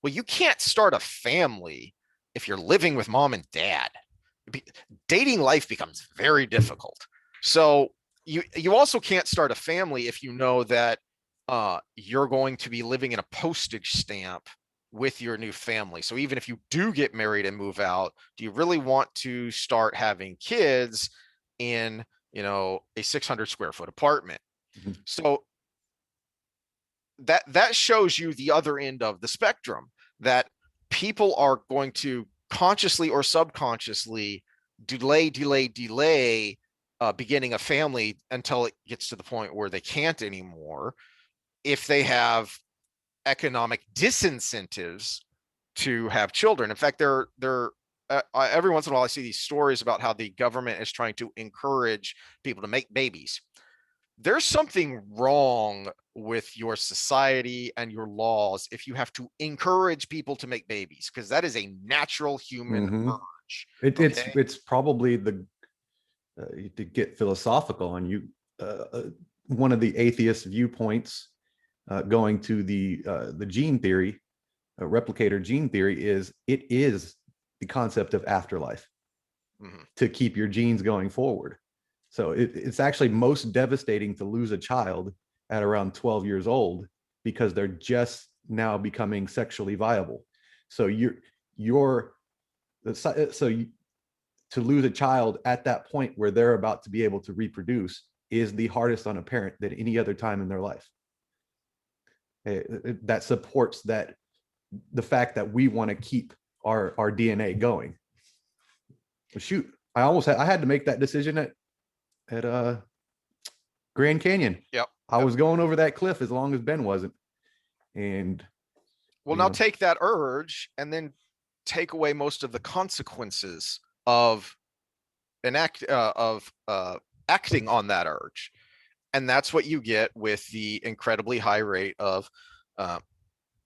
Well, you can't start a family if you're living with mom and dad. Dating life becomes very difficult. So you also can't start a family if you know that you're going to be living in a postage stamp with your new family. So even if you do get married and move out, do you really want to start having kids in, a 600 square foot apartment? So that shows you the other end of the spectrum, that people are going to consciously or subconsciously delay beginning a family until it gets to the point where they can't anymore, if they have economic disincentives to have children. In fact, every once in a while I see these stories about how the government is trying to encourage people to make babies. There's something wrong with your society and your laws if you have to encourage people to make babies, because that is a natural human urge. It's probably to get philosophical on you, one of the atheist viewpoints going to the gene theory, replicator gene theory, is it is the concept of afterlife to keep your genes going forward. So it's actually most devastating to lose a child at around 12 years old, because they're just now becoming sexually viable. So to lose a child at that point where they're about to be able to reproduce is the hardest on a parent than any other time in their life. That supports the fact that we want to keep our DNA going. But shoot, I had to make that decision at Grand Canyon. Yep. I was going over that cliff as long as Ben wasn't. And now take that urge and then take away most of the consequences of acting on that urge. And that's what you get with the incredibly high rate of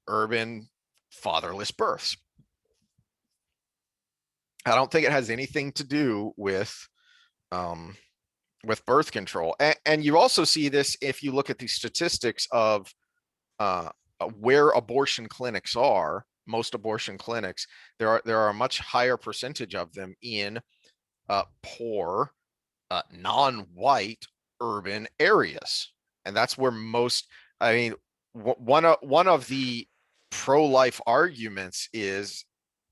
urban fatherless births. I don't think it has anything to do with birth control. And you also see this if you look at the statistics of where abortion clinics are. Most abortion clinics, there are a much higher percentage of them in poor, non-white urban areas. And that's where one of the pro-life arguments is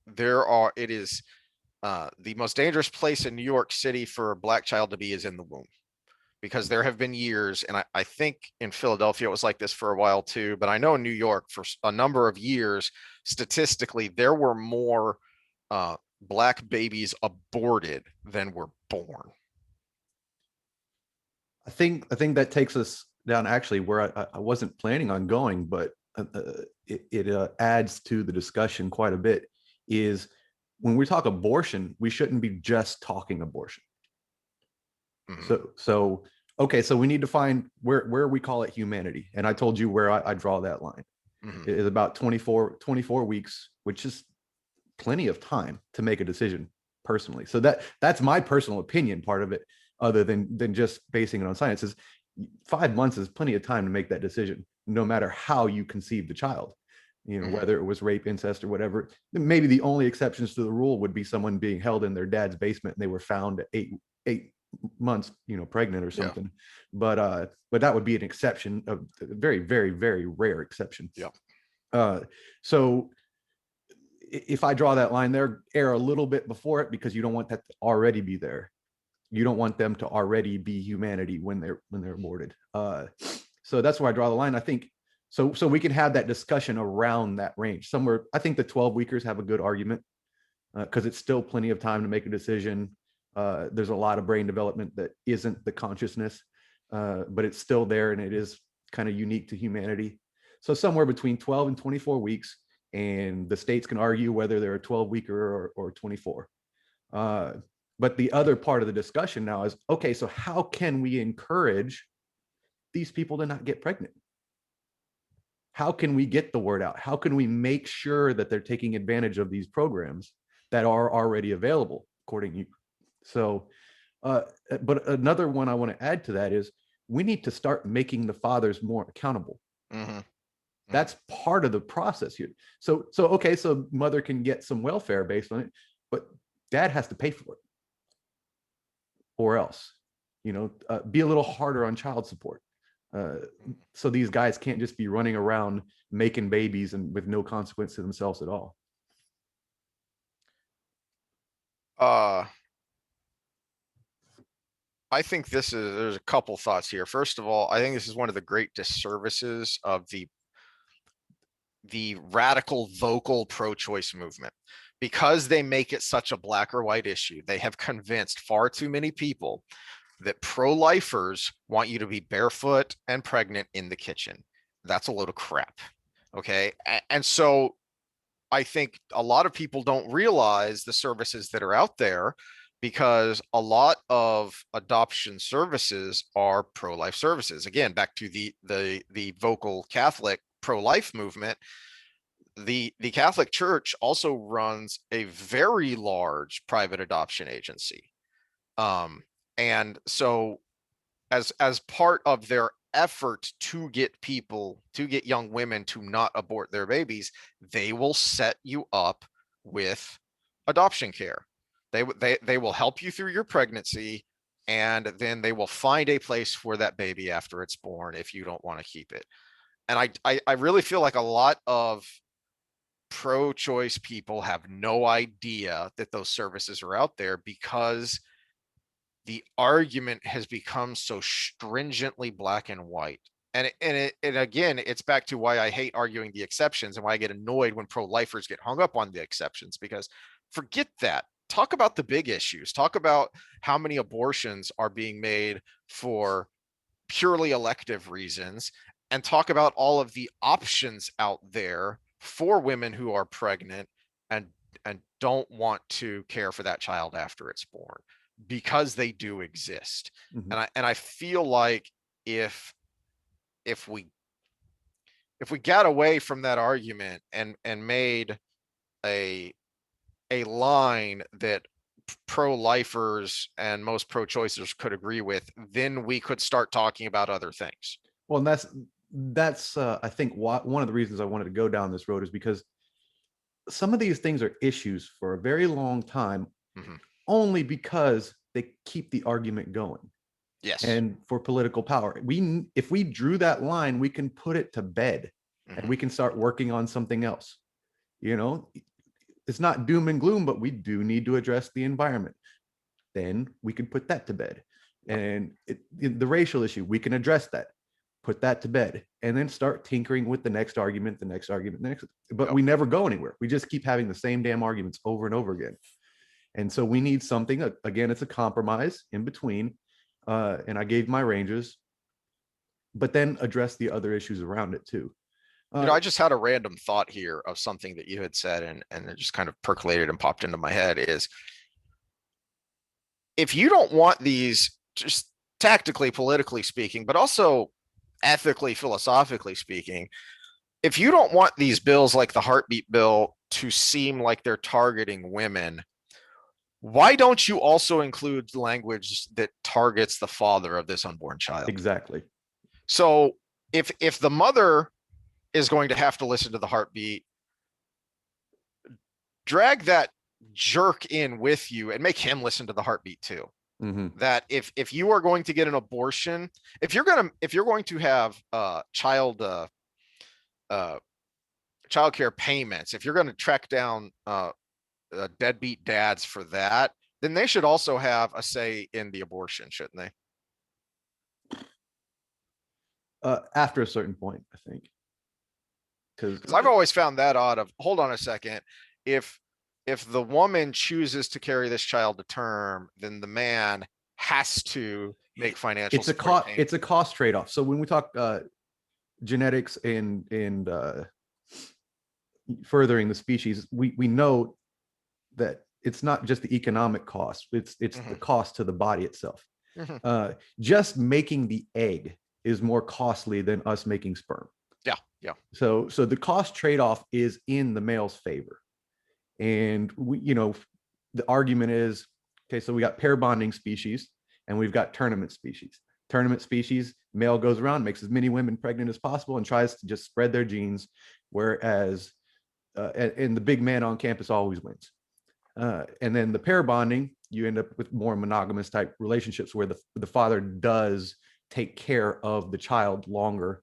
it is the most dangerous place in New York City for a Black child to be is in the womb, because there have been years, and I think in Philadelphia it was like this for a while too, but I know in New York for a number of years, statistically, there were more Black babies aborted than were born. I think that takes us down actually where I wasn't planning on going, but it adds to the discussion quite a bit, is when we talk abortion, we shouldn't be just talking abortion. So we need to find where we call it humanity. And I told you where I draw that line. It is about 24 weeks, which is plenty of time to make a decision personally. So that's my personal opinion part of it, other than just basing it on science. Is 5 months is plenty of time to make that decision, no matter how you conceive the child. Whether it was rape, incest, or whatever. Maybe the only exceptions to the rule would be someone being held in their dad's basement and they were found at eight months, pregnant or something. Yeah. But that would be an exception, of a very, very, very rare exception. Yeah. So if I draw that line there, err a little bit before it, because you don't want that to already be there. You don't want them to already be humanity when they're aborted. So that's where I draw the line. I think so we can have that discussion around that range somewhere. I think the 12 weekers have a good argument, because it's still plenty of time to make a decision. There's a lot of brain development that isn't the consciousness, but it's still there, and it is kind of unique to humanity. So somewhere between 12 and 24 weeks, and the states can argue whether they're a 12-weeker or 24. But the other part of the discussion now is, okay, so how can we encourage these people to not get pregnant? How can we get the word out? How can we make sure that they're taking advantage of these programs that are already available, according to you? So, but another one I want to add to that is, we need to start making the fathers more accountable. Mm-hmm. That's part of the process here. So okay, so mother can get some welfare based on it, but dad has to pay for it, or else, be a little harder on child support. So these guys can't just be running around making babies and with no consequence to themselves at all. I think there's a couple thoughts here. First of all, I think this is one of the great disservices of the radical vocal pro-choice movement. Because they make it such a black or white issue, they have convinced far too many people that pro-lifers want you to be barefoot and pregnant in the kitchen. That's a load of crap. Okay. And so I think a lot of people don't realize the services that are out there, because a lot of adoption services are pro-life services. Again, back to the vocal Catholic pro-life movement. The Catholic Church also runs a very large private adoption agency. And so as part of their effort to get young women to not abort their babies, they will set you up with adoption care. They will help you through your pregnancy, and then they will find a place for that baby after it's born if you don't want to keep it. And I really feel like a lot of pro-choice people have no idea that those services are out there, because the argument has become so stringently black and white. And again, it's back to why I hate arguing the exceptions, and why I get annoyed when pro-lifers get hung up on the exceptions, because forget that. Talk about the big issues. Talk about how many abortions are being made for purely elective reasons, and talk about all of the options out there for women who are pregnant and don't want to care for that child after it's born, because they do exist. Mm-hmm. And I feel like if we got away from that argument and made a line that pro-lifers and most pro-choicers could agree with, then we could start talking about other things. Well, and that's I think one of the reasons I wanted to go down this road is because some of these things are issues for a very long time, mm-hmm. only because they keep the argument going. Yes. And for political power, if we drew that line, we can put it to bed, mm-hmm. and we can start working on something else. It's not doom and gloom, but we do need to address the environment. Then we can put that to bed. And the racial issue, we can address that, put that to bed, and then start tinkering with the next argument, but we never go anywhere. We just keep having the same damn arguments over and over again. And so we need something, again, it's a compromise in between. And I gave my ranges, but then address the other issues around it too. I just had a random thought here of something that you had said, and it just kind of percolated and popped into my head, is if you don't want these, just tactically, politically speaking, but also ethically, philosophically speaking, if you don't want these bills like the heartbeat bill to seem like they're targeting women, why don't you also include language that targets the father of this unborn child? Exactly. So if the mother is going to have to listen to the heartbeat. Drag that jerk in with you and make him listen to the heartbeat too. Mhm. That if you are going to get an abortion, if you're going to have child care payments, if you're going to track down deadbeat dads for that, then they should also have a say in the abortion, shouldn't they? After a certain point, I think. Because Because I've always found that odd. Of hold on a second, if the woman chooses to carry this child to term, then the man has to make financial support payments. it's a cost trade-off. So when we talk genetics and furthering the species, we know that it's not just the economic cost, it's the cost to the body itself. Just making the egg is more costly than us making sperm. Yeah. So the cost trade-off is in the male's favor. And the argument is, okay, so we got pair bonding species and we've got tournament species. Tournament species, male goes around, makes as many women pregnant as possible and tries to just spread their genes, whereas and the big man on campus always wins. And then the pair bonding, you end up with more monogamous type relationships where the father does take care of the child longer.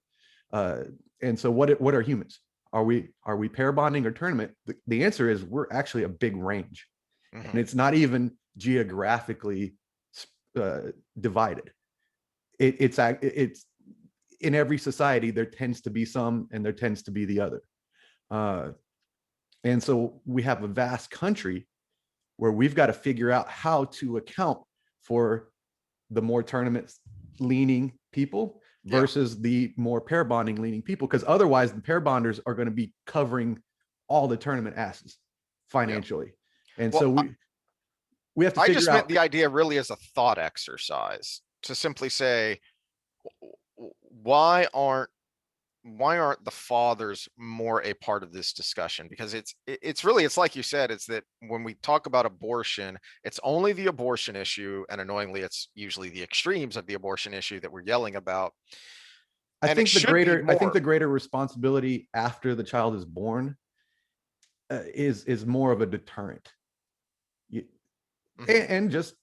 And so what are humans? Are we pair bonding or tournament? The answer is we're actually a big range. And it's not even geographically divided. It's in every society, there tends to be some and there tends to be the other. And so we have a vast country where we've got to figure out how to account for the more tournament leaning people versus the more pair bonding leaning people, because otherwise the pair bonders are going to be covering all the tournament asses financially. And so we have to figure out. I just meant the idea really as a thought exercise to simply say, why aren't the fathers more a part of this discussion? Because it's really, it's like you said, it's that when we talk about abortion, it's only the abortion issue, and annoyingly it's usually the extremes of the abortion issue that we're yelling about. I think the greater responsibility after the child is born is more of a deterrent. And just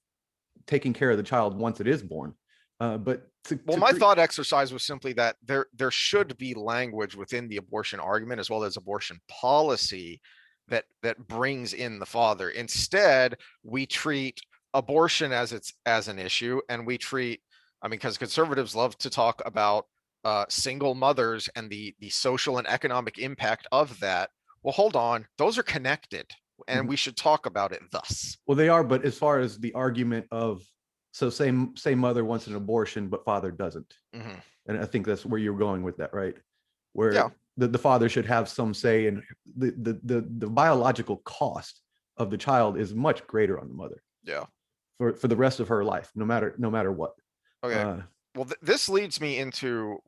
taking care of the child once it is born. But my thought exercise was simply that there should be language within the abortion argument as well as abortion policy that brings in the father. Instead, we treat abortion as an issue, and we treat, because conservatives love to talk about single mothers and the social and economic impact of that. Well, hold on, those are connected, and we should talk about it thus. Well, they are, but as far as the argument of, so same mother wants an abortion, but father doesn't. And I think that's where you're going with that, right? Where the father should have some say, and the biological cost of the child is much greater on the mother. Yeah. For the rest of her life, no matter what. Okay. Well, this leads me into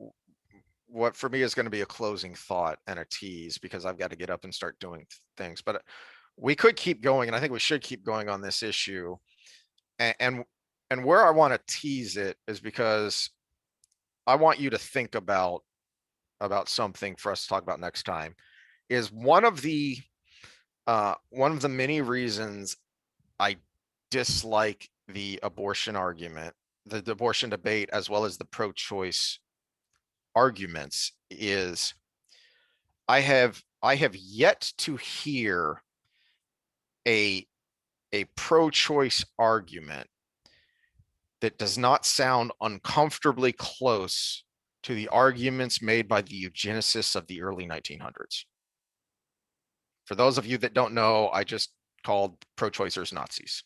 what for me is going to be a closing thought and a tease, because I've got to get up and start doing things. But we could keep going, and I think we should keep going on this issue. And where I want to tease it is because I want you to think about something for us to talk about next time. Is one of the many reasons I dislike the abortion argument, the abortion debate, as well as the pro-choice arguments, is I have yet to hear a pro-choice argument that does not sound uncomfortably close to the arguments made by the eugenicists of the early 1900s. For those of you that don't know, I just called pro-choicers Nazis.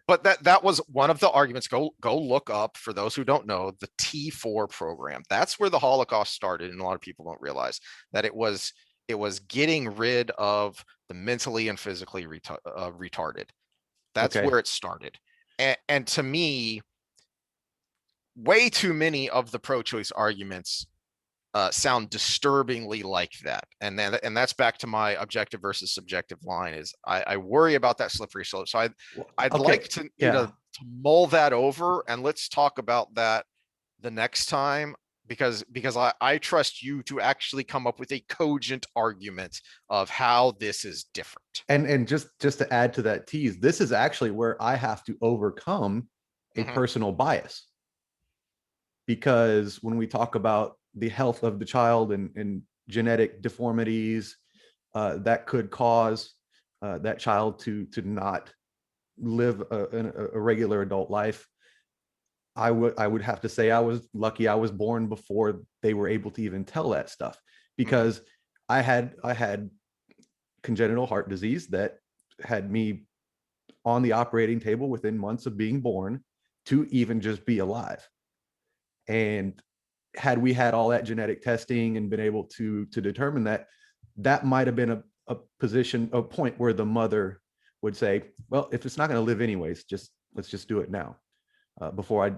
But that was one of the arguments. Go look up, for those who don't know, the T4 program. That's where the Holocaust started, and a lot of people don't realize that it was getting rid of the mentally and physically retarded. That's where it started. And to me, way too many of the pro-choice arguments sound disturbingly like that. And that's back to my objective versus subjective line, is I worry about that slippery slope. So I'd like to mull that over, and let's talk about that the next time. because I trust you to actually come up with a cogent argument of how this is different. And just to add to that tease, this is actually where I have to overcome a personal bias, because when we talk about the health of the child and genetic deformities that could cause that child to not live a regular adult life, I would have to say I was lucky I was born before they were able to even tell that stuff, because I had congenital heart disease that had me on the operating table within months of being born to even just be alive. And had we had all that genetic testing and been able to determine that, that might have been a position, a point where the mother would say, well, if it's not going to live anyways, let's just do it now, before I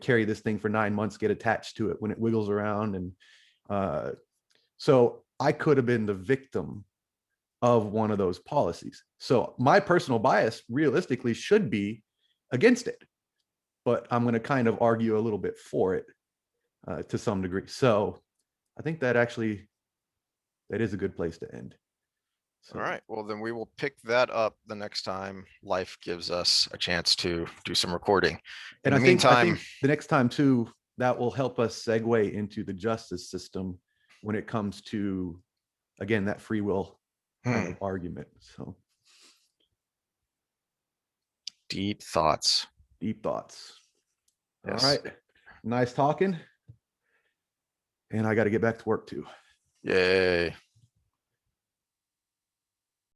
carry this thing for 9 months, get attached to it when it wiggles around. And so I could have been the victim of one of those policies. So my personal bias realistically should be against it, but I'm going to kind of argue a little bit for it to some degree. So I think that is a good place to end. So, all right, well then we will pick that up the next time life gives us a chance to do some recording. In and the I meantime, think the next time too, that will help us segue into the justice system when it comes to, again, that free will kind of argument. So deep thoughts. Deep thoughts. Yes. All right. Nice talking. And I got to get back to work too. Yay.